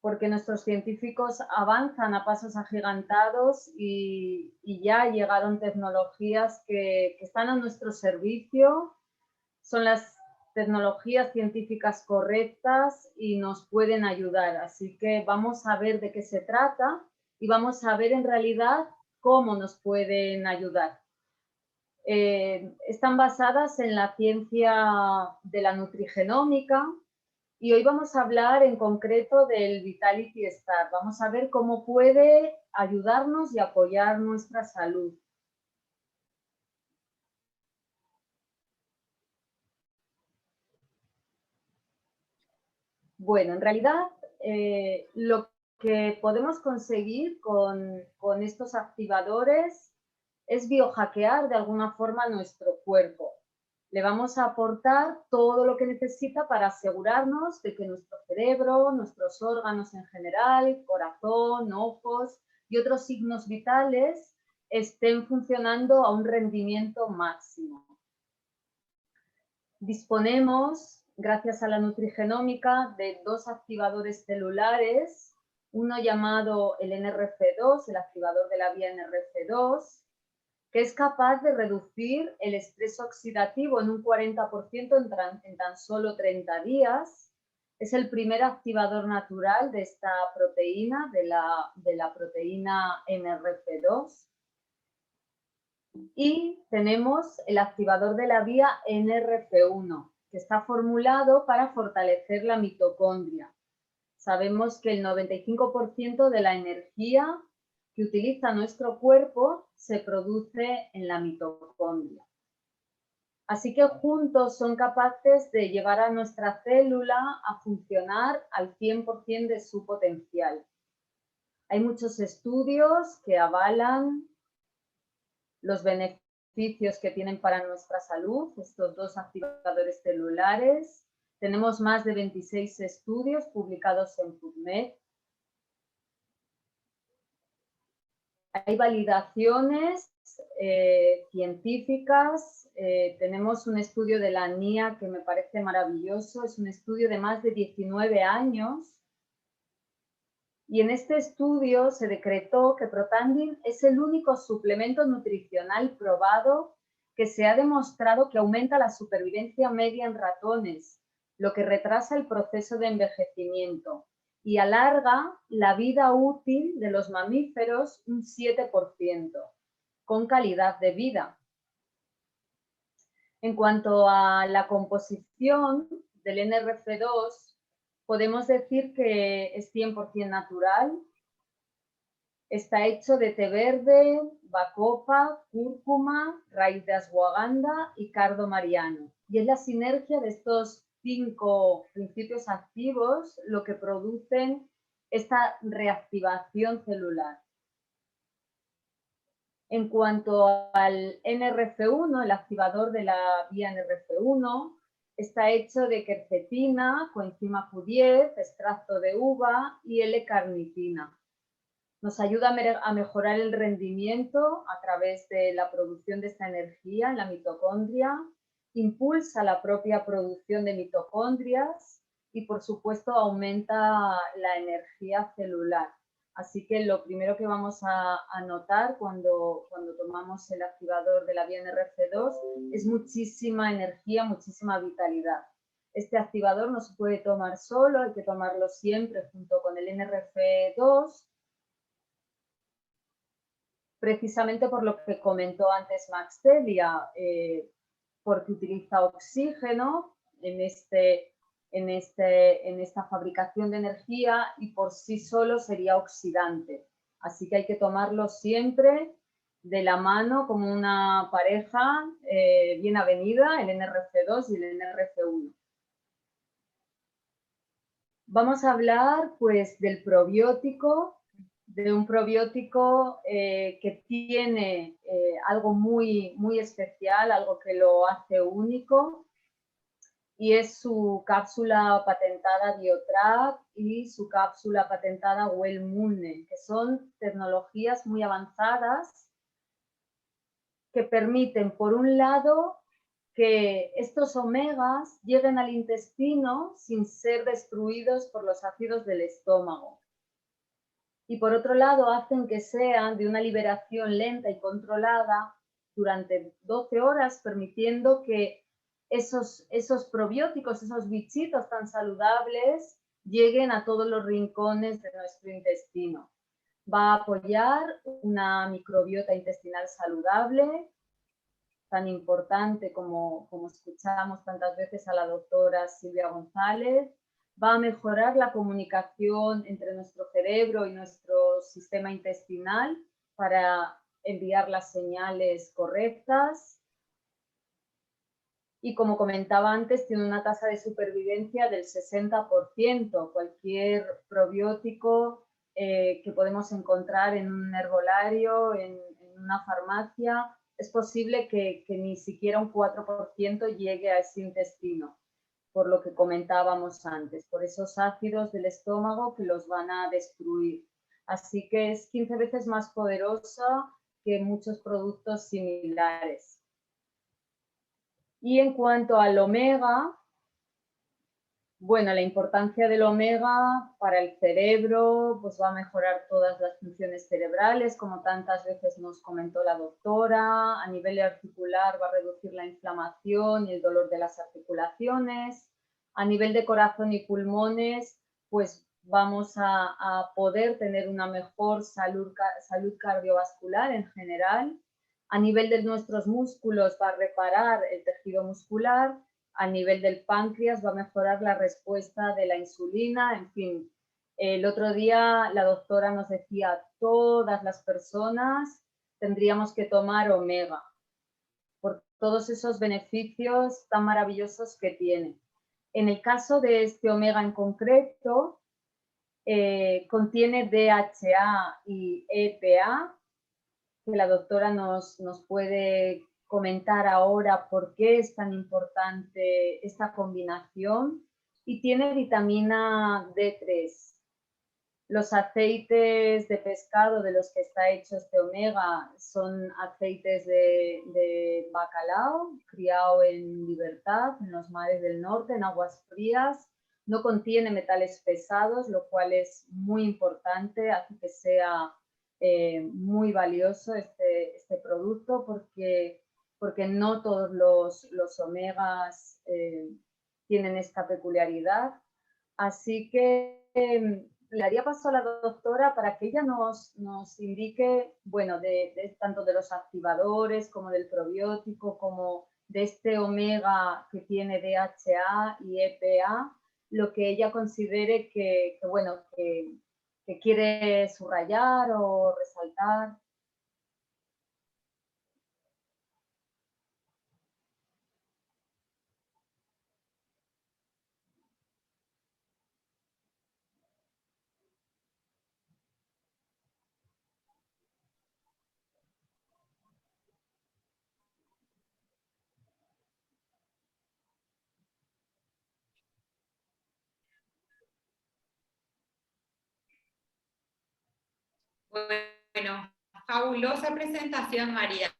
porque nuestros científicos avanzan a pasos agigantados y ya llegaron tecnologías que están a nuestro servicio, son las tecnologías científicas correctas y nos pueden ayudar. Así que vamos a ver de qué se trata y vamos a ver en realidad cómo nos pueden ayudar. Están basadas en la ciencia de la nutrigenómica, y hoy vamos a hablar en concreto del Vitality Star. Vamos a ver cómo puede ayudarnos y apoyar nuestra salud. Bueno, en realidad lo que podemos conseguir con estos activadores es biohackear de alguna forma nuestro cuerpo. Le vamos a aportar todo lo que necesita para asegurarnos de que nuestro cerebro, nuestros órganos en general, corazón, ojos y otros signos vitales estén funcionando a un rendimiento máximo. Disponemos, gracias a la nutrigenómica, de dos activadores celulares, uno llamado el NRF2, el activador de la vía NRF2, que es capaz de reducir el estrés oxidativo en un 40% en tan solo 30 días. Es el primer activador natural de esta proteína, de la proteína NRF2. Y tenemos el activador de la vía NRF1, que está formulado para fortalecer la mitocondria. Sabemos que el 95% de la energía que utiliza nuestro cuerpo se produce en la mitocondria. Así que juntos son capaces de llevar a nuestra célula a funcionar al 100% de su potencial. Hay muchos estudios que avalan los beneficios que tienen para nuestra salud estos dos activadores celulares. Tenemos más de 26 estudios publicados en PubMed. Hay validaciones científicas. Tenemos un estudio de la NIA que me parece maravilloso. Es un estudio de más de 19 años. Y en este estudio se decretó que Protandim es el único suplemento nutricional probado que se ha demostrado que aumenta la supervivencia media en ratones, lo que retrasa el proceso de envejecimiento y alarga la vida útil de los mamíferos un 7%, con calidad de vida. En cuanto a la composición del NRF2, podemos decir que es 100% natural. Está hecho de té verde, bacopa, cúrcuma, raíz de ashwagandha y cardo mariano. Y es la sinergia de estos 5 principios activos lo que producen esta reactivación celular. En cuanto al NRF1, el activador de la vía NRF1, está hecho de quercetina, coenzima Q10, extracto de uva y L-carnitina. Nos ayuda a mejorar el rendimiento a través de la producción de esta energía en la mitocondria, impulsa la propia producción de mitocondrias y, por supuesto, aumenta la energía celular. Así que lo primero que vamos a notar cuando tomamos el activador de la vía NRF2 es muchísima energía, muchísima vitalidad. Este activador no se puede tomar solo, hay que tomarlo siempre junto con el NRF2, precisamente por lo que comentó antes Max Celia, porque utiliza oxígeno en esta fabricación de energía y por sí solo sería oxidante. Así que hay que tomarlo siempre de la mano como una pareja bien avenida, el NRF2 y el NRF1. Vamos a hablar pues del probiótico, de un probiótico que tiene algo muy, muy especial, algo que lo hace único, y es su cápsula patentada Biotrap y su cápsula patentada Wellmune, que son tecnologías muy avanzadas que permiten, por un lado, que estos omegas lleguen al intestino sin ser destruidos por los ácidos del estómago. Y por otro lado, hacen que sean de una liberación lenta y controlada durante 12 horas, permitiendo que esos probióticos, esos bichitos tan saludables, lleguen a todos los rincones de nuestro intestino. Va a apoyar una microbiota intestinal saludable, tan importante como escuchamos tantas veces a la doctora Silvia González. Va a mejorar la comunicación entre nuestro cerebro y nuestro sistema intestinal para enviar las señales correctas. Y como comentaba antes, tiene una tasa de supervivencia del 60%. Cualquier probiótico que podemos encontrar en un herbolario, en una farmacia, es posible que ni siquiera un 4% llegue a ese intestino, por lo que comentábamos antes, por esos ácidos del estómago que los van a destruir. Así que es 15 veces más poderosa que muchos productos similares. Y en cuanto al omega, bueno, la importancia del omega para el cerebro, pues va a mejorar todas las funciones cerebrales, como tantas veces nos comentó la doctora. A nivel articular va a reducir la inflamación y el dolor de las articulaciones. A nivel de corazón y pulmones, pues vamos a poder tener una mejor salud cardiovascular en general. A nivel de nuestros músculos va a reparar el tejido muscular. A nivel del páncreas va a mejorar la respuesta de la insulina, en fin. El otro día la doctora nos decía, todas las personas tendríamos que tomar omega, por todos esos beneficios tan maravillosos que tiene. En el caso de este omega en concreto, contiene DHA y EPA, que la doctora nos puede comentar ahora por qué es tan importante esta combinación, y tiene vitamina D3. Los aceites de pescado de los que está hecho este omega son aceites de bacalao, criado en libertad en los mares del norte, en aguas frías. No contiene metales pesados, lo cual es muy importante, hace que sea muy valioso este producto, porque no todos los omegas tienen esta peculiaridad. Así que le daría paso a la doctora para que ella nos indique, bueno, tanto de los activadores como del probiótico, como de este omega que tiene DHA y EPA, lo que ella considere bueno, que quiere subrayar o resaltar. Bueno, fabulosa presentación, María.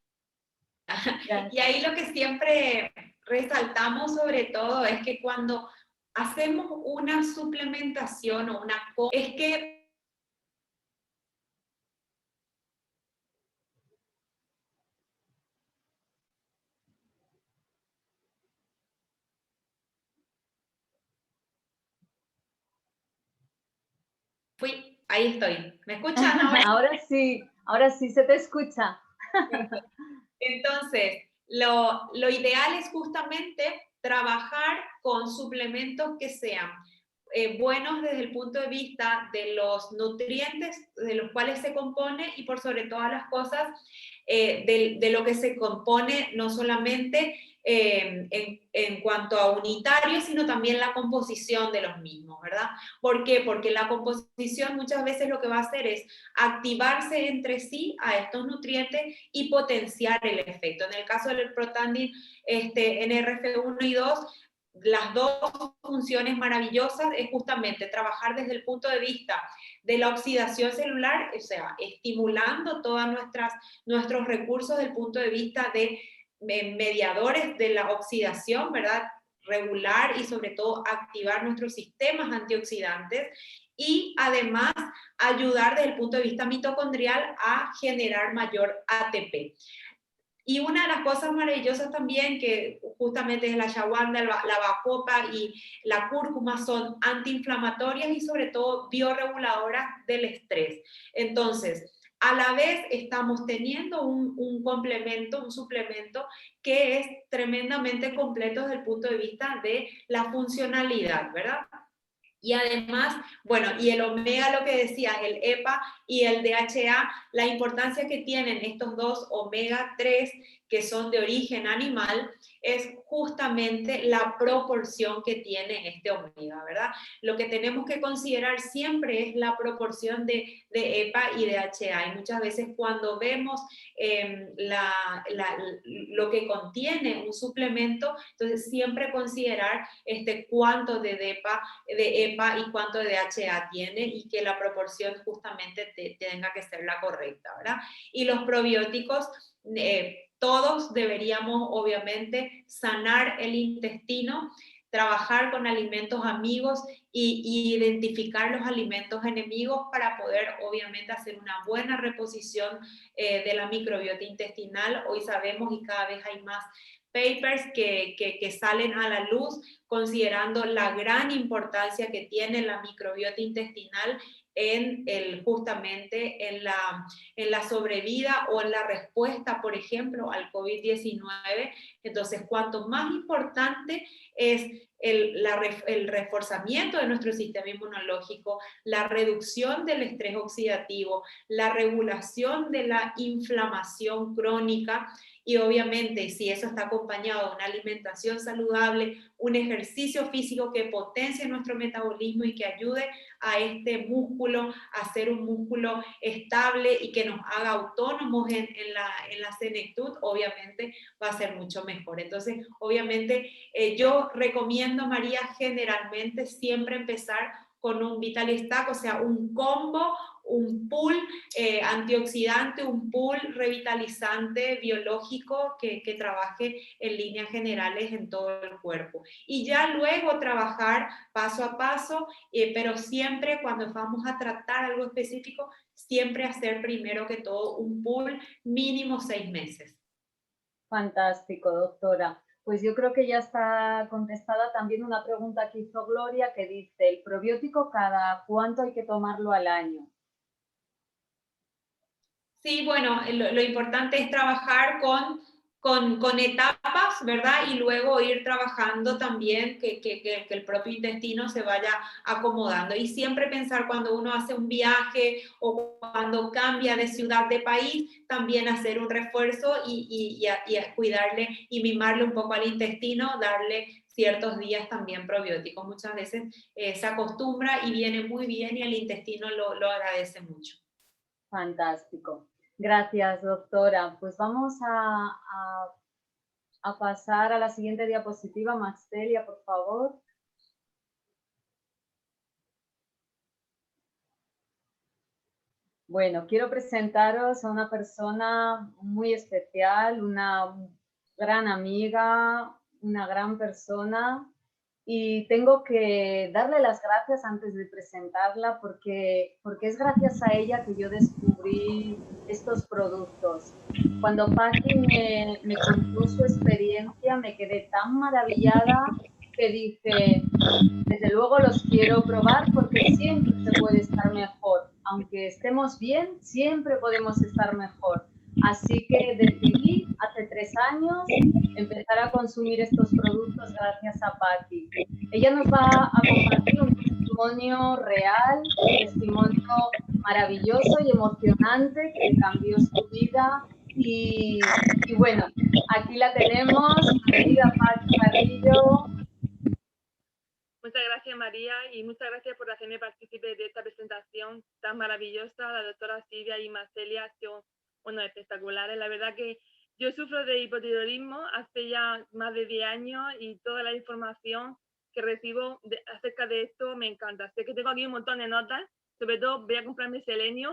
Gracias. Y ahí lo que siempre resaltamos sobre todo es que cuando hacemos una suplementación o es que ahí estoy. ¿Me escuchan ahora? Ahora sí se te escucha. Entonces, lo ideal es justamente trabajar con suplementos que sean buenos desde el punto de vista de los nutrientes de los cuales se compone, y por sobre todas las cosas de lo que se compone, no solamente en cuanto a unitarios, sino también la composición de los mismos, ¿verdad? ¿Por qué? Porque la composición muchas veces lo que va a hacer es activarse entre sí a estos nutrientes y potenciar el efecto. En el caso del Protandim NRF1 y 2, las dos funciones maravillosas es justamente trabajar desde el punto de vista de la oxidación celular, o sea, estimulando todos nuestros recursos desde el punto de vista de mediadores de la oxidación, ¿verdad? Regular y sobre todo activar nuestros sistemas antioxidantes, y además ayudar desde el punto de vista mitocondrial a generar mayor ATP. Y una de las cosas maravillosas también, que justamente es la ashwagandha, la bacopa y la cúrcuma, son antiinflamatorias y sobre todo bioreguladoras del estrés. Entonces, a la vez estamos teniendo un complemento, un suplemento que es tremendamente completo desde el punto de vista de la funcionalidad, ¿verdad? Y además, bueno, y el omega, lo que decías, el EPA y el DHA, la importancia que tienen estos dos omega 3 que son de origen animal, es justamente la proporción que tiene este omega, ¿verdad? Lo que tenemos que considerar siempre es la proporción de EPA y DHA. Y muchas veces cuando vemos lo que contiene un suplemento, entonces siempre considerar cuánto de EPA y cuánto de DHA tiene, y que la proporción justamente tenga que ser la correcta, ¿verdad? Y los probióticos todos deberíamos obviamente sanar el intestino, trabajar con alimentos amigos y identificar los alimentos enemigos para poder obviamente hacer una buena reposición de la microbiota intestinal. Hoy sabemos y cada vez hay más papers que salen a la luz considerando la gran importancia que tiene la microbiota intestinal justamente en la sobrevida o en la respuesta, por ejemplo, al COVID-19. Entonces, cuanto más importante es el reforzamiento de nuestro sistema inmunológico, la reducción del estrés oxidativo, la regulación de la inflamación crónica, y obviamente si eso está acompañado de una alimentación saludable, un ejercicio físico que potencie nuestro metabolismo y que ayude a este músculo a ser un músculo estable y que nos haga autónomos en la senectud, obviamente va a ser mucho mejor. Entonces, obviamente, yo recomiendo, María, generalmente siempre empezar con un Vital Stack, o sea, un combo, un pool antioxidante, un pool revitalizante biológico que trabaje en líneas generales en todo el cuerpo. Y ya luego trabajar paso a paso, pero siempre cuando vamos a tratar algo específico, siempre hacer primero que todo un pool mínimo 6 meses. Fantástico, doctora. Pues yo creo que ya está contestada también una pregunta que hizo Gloria, que dice, ¿el probiótico cada cuánto hay que tomarlo al año? Sí, bueno, lo importante es trabajar con etapas, ¿verdad? Y luego ir trabajando también que el propio intestino se vaya acomodando. Y siempre pensar cuando uno hace un viaje o cuando cambia de ciudad, de país, también hacer un refuerzo y cuidarle y mimarle un poco al intestino, darle ciertos días también probióticos. Muchas veces se acostumbra y viene muy bien y el intestino lo agradece mucho. Fantástico. Gracias, doctora. Pues vamos a pasar a la siguiente diapositiva. Maxtelia, por favor. Bueno, quiero presentaros a una persona muy especial, una gran amiga, una gran persona. Y tengo que darle las gracias antes de presentarla porque es gracias a ella que yo descubrí estos productos. Cuando Paqui me contó su experiencia, me quedé tan maravillada que dije, desde luego los quiero probar porque siempre se puede estar mejor. Aunque estemos bien, siempre podemos estar mejor. Así que decidí hace 3 años empezar a consumir estos productos gracias a Paqui. Ella nos va a compartir un testimonio real, un testimonio maravilloso y emocionante que cambió su vida. Y bueno, aquí la tenemos, querida Paqui Carrillo. Muchas gracias, María, y muchas gracias por hacerme partícipe de esta presentación tan maravillosa. La doctora Silvia y Marcelia han sido espectaculares. La verdad que yo sufro de hipotiroidismo hace ya más de 10 años y toda la información que recibo acerca de esto me encanta. Sé que tengo aquí un montón de notas, sobre todo voy a comprarme selenio,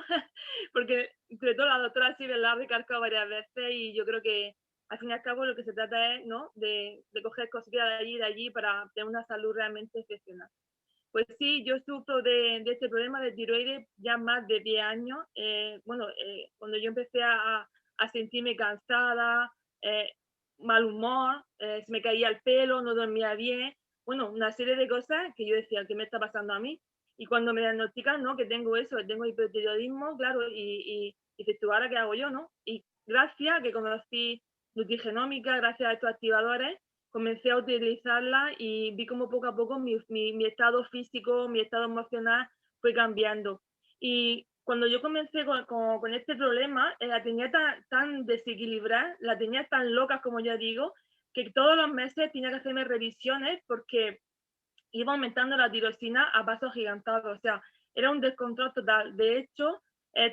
porque sobre todo la doctora Silvia la ha recalcado varias veces y yo creo que al fin y al cabo lo que se trata es, ¿no?, de coger cositas de allí para tener una salud realmente excepcional. Pues sí, yo sufro de este problema de tiroides ya más de 10 años. Cuando yo empecé a sentirme cansada, mal humor, se me caía el pelo, no dormía bien, bueno, una serie de cosas que yo decía, ¿qué me está pasando a mí? Y cuando me diagnostican, ¿no?, que tengo eso, que tengo hipotiroidismo, claro, y dices tú, ¿ahora qué hago yo, no? Y gracias a que conocí Nutrigenómica, gracias a estos activadores, comencé a utilizarla y vi como poco a poco mi estado físico, mi estado emocional fue cambiando. Y cuando yo comencé con este problema, la tenía tan desequilibrada, la tenía tan loca, como ya digo, que todos los meses tenía que hacerme revisiones porque iba aumentando la tiroxina a pasos gigantados. O sea, era un descontrol total. De hecho,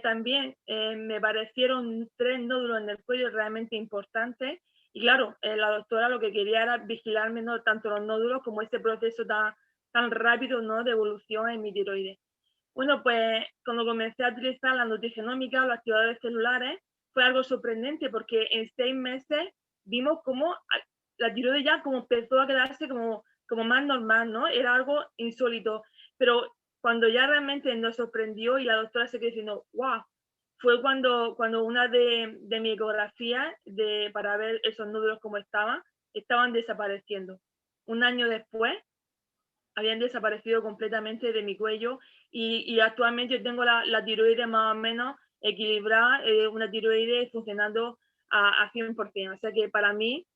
también me parecieron 3 nódulos en el cuello realmente importantes. Y claro, la doctora lo que quería era vigilarme, ¿no?, tanto los nódulos como ese proceso tan rápido, ¿no?, de evolución en mi tiroides. Bueno, pues cuando comencé a utilizar la nutrigenómica, los activadores celulares, fue algo sorprendente porque en 6 meses vimos cómo la tiroides ya como empezó a quedarse como más normal, ¿no? Era algo insólito, pero cuando ya realmente nos sorprendió y la doctora se quedó diciendo, wow, fue cuando una de mi ecografía para ver esos nódulos cómo estaban desapareciendo. Un año después habían desaparecido completamente de mi cuello y actualmente yo tengo la tiroides más o menos equilibrada, una tiroides funcionando a 100%. O sea que para mí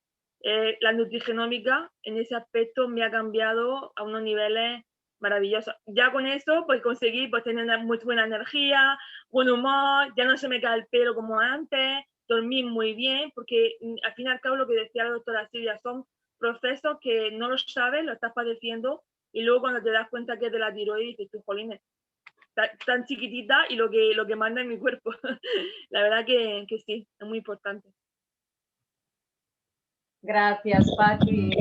la nutrigenómica en ese aspecto me ha cambiado a unos niveles maravillosos. Ya con eso pues conseguí pues, tener muy buena energía, buen humor, ya no se me cae el pelo como antes, dormir muy bien, porque al fin y al cabo lo que decía la doctora Silvia, son procesos que no lo sabes, lo estás padeciendo y luego cuando te das cuenta que es de la tiroides, dices tú, jolines, tan chiquitita y lo que manda en mi cuerpo. La verdad que sí, es muy importante. Gracias, Paqui.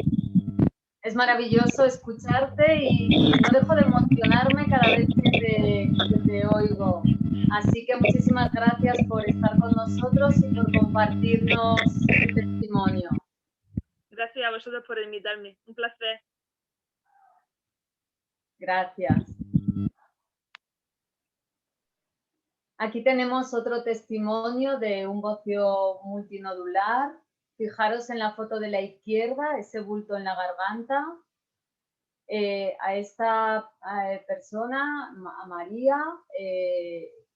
Es maravilloso escucharte y no dejo de emocionarme cada vez que te oigo. Así que muchísimas gracias por estar con nosotros y por compartirnos tu testimonio. Gracias a vosotros por invitarme. Un placer. Gracias. Aquí tenemos otro testimonio de un bocio multinodular. Fijaros en la foto de la izquierda, ese bulto en la garganta. A esta persona, a María,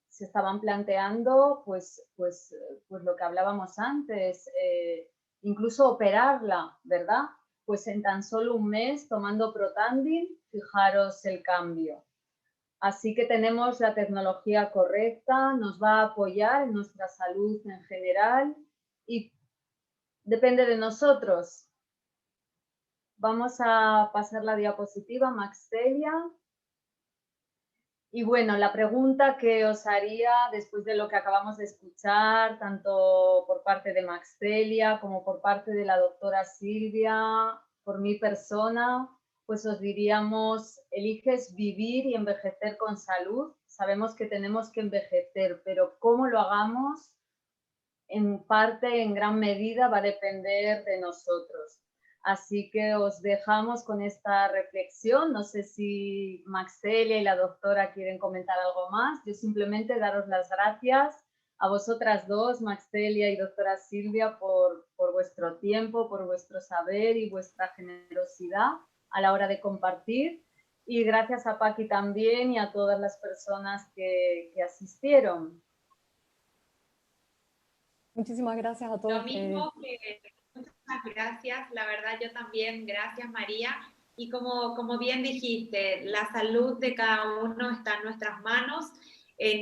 se estaban planteando pues lo que hablábamos antes, incluso operarla, ¿verdad? Pues en tan solo un mes tomando Protandim, fijaros el cambio. Así que tenemos la tecnología correcta, nos va a apoyar en nuestra salud en general y depende de nosotros. Vamos a pasar la diapositiva, Maxtelia. Y bueno, la pregunta que os haría después de lo que acabamos de escuchar, tanto por parte de Maxtelia como por parte de la doctora Silvia, por mi persona, pues os diríamos, eliges vivir y envejecer con salud. Sabemos que tenemos que envejecer, pero cómo lo hagamos, en parte, en gran medida, va a depender de nosotros. Así que os dejamos con esta reflexión. No sé si Maxtelia y la doctora quieren comentar algo más. Yo simplemente daros las gracias a vosotras dos, Maxtelia y doctora Silvia, por vuestro tiempo, por vuestro saber y vuestra generosidad a la hora de compartir. Y gracias a Paqui también y a todas las personas que asistieron. Muchísimas gracias a todos. Lo mismo muchas gracias, la verdad yo también, gracias María. Y como bien dijiste, la salud de cada uno está en nuestras manos.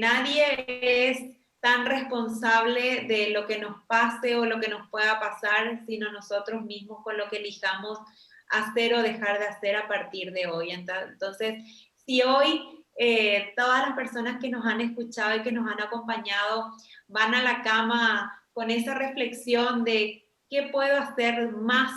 Nadie es tan responsable de lo que nos pase o lo que nos pueda pasar, sino nosotros mismos con lo que elijamos hacer o dejar de hacer a partir de hoy. Entonces, si hoy todas las personas que nos han escuchado y que nos han acompañado van a la cama con esa reflexión de qué puedo hacer más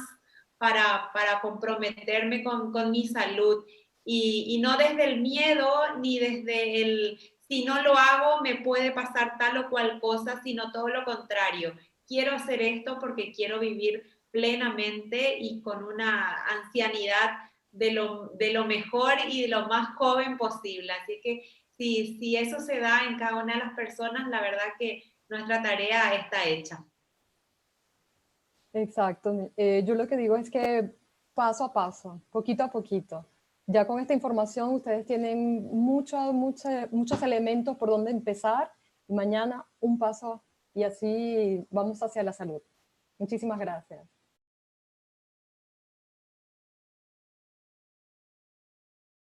para comprometerme con mi salud y no desde el miedo ni desde el si no lo hago me puede pasar tal o cual cosa, sino todo lo contrario. Quiero hacer esto porque quiero vivir plenamente y con una ancianidad de lo mejor y de lo más joven posible. Así que si eso se da en cada una de las personas, la verdad que nuestra tarea está hecha. Exacto. Yo lo que digo es que paso a paso, poquito a poquito. Ya con esta información ustedes tienen muchos elementos por donde empezar y mañana un paso y así vamos hacia la salud. Muchísimas gracias.